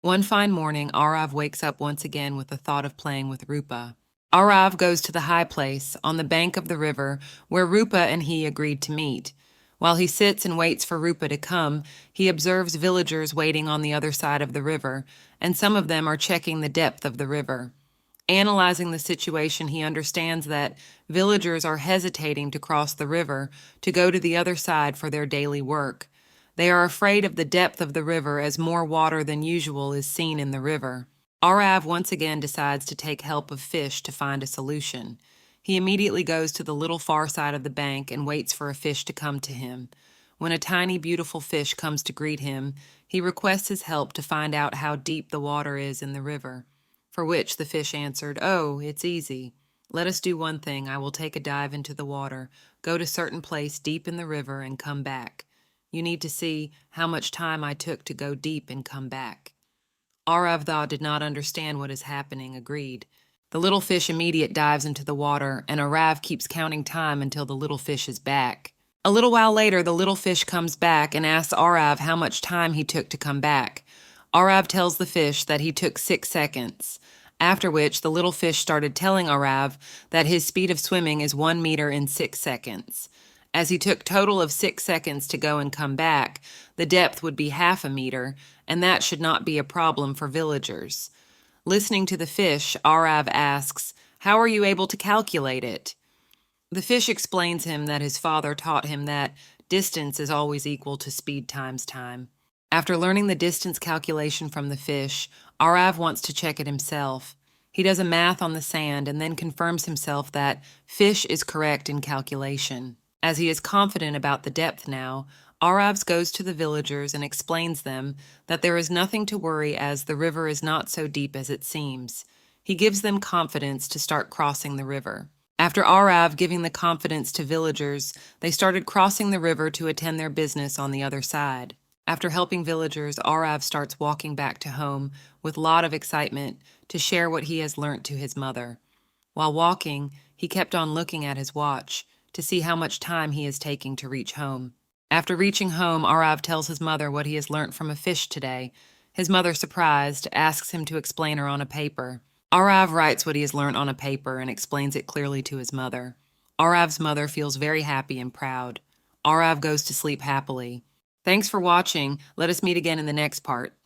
One fine morning, Arav wakes up once again with the thought of playing with Rupa. Arav goes to the high place on the bank of the river where Rupa and he agreed to meet. While he sits and waits for Rupa to come, he observes villagers waiting on the other side of the river, and some of them are checking the depth of the river. Analyzing the situation, he understands that villagers are hesitating to cross the river to go to the other side for their daily work. They are afraid of the depth of the river as more water than usual is seen in the river. Arav once again decides to take help of fish to find a solution. He immediately goes to the little far side of the bank and waits for a fish to come to him. When a tiny, beautiful fish comes to greet him, he requests his help to find out how deep the water is in the river. For which the fish answered, "Oh, it's easy. Let us do one thing. I will take a dive into the water, go to certain place deep in the river, and come back. You need to see how much time I took to go deep and come back." Arav, thou did not understand what is happening, agreed. The little fish immediate dives into the water, and Arav keeps counting time until the little fish is back. A little while later, the little fish comes back and asks Arav how much time he took to come back. Arav tells the fish that he took 6 seconds, after which the little fish started telling Arav that his speed of swimming is 1 meter in 6 seconds. As he took total of 6 seconds to go and come back, the depth would be half a meter, and that should not be a problem for villagers. Listening to the fish, Arav asks, "How are you able to calculate it?" The fish explains him that his father taught him that distance is always equal to speed times time. After learning the distance calculation from the fish, Arav wants to check it himself. He does a math on the sand and then confirms himself that fish is correct in calculation. As he is confident about the depth now, Arav goes to the villagers and explains them that there is nothing to worry as the river is not so deep as it seems. He gives them confidence to start crossing the river. After Arav giving the confidence to villagers, they started crossing the river to attend their business on the other side. After helping villagers, Arav starts walking back to home with a lot of excitement to share what he has learnt to his mother. While walking, he kept on looking at his watch to see how much time he is taking to reach home. After reaching home, Arav tells his mother what he has learnt from a fish today. His mother, surprised, asks him to explain her on a paper. Arav writes what he has learnt on a paper and explains it clearly to his mother. Arav's mother feels very happy and proud. Arav goes to sleep happily. Thanks for watching. Let us meet again in the next part.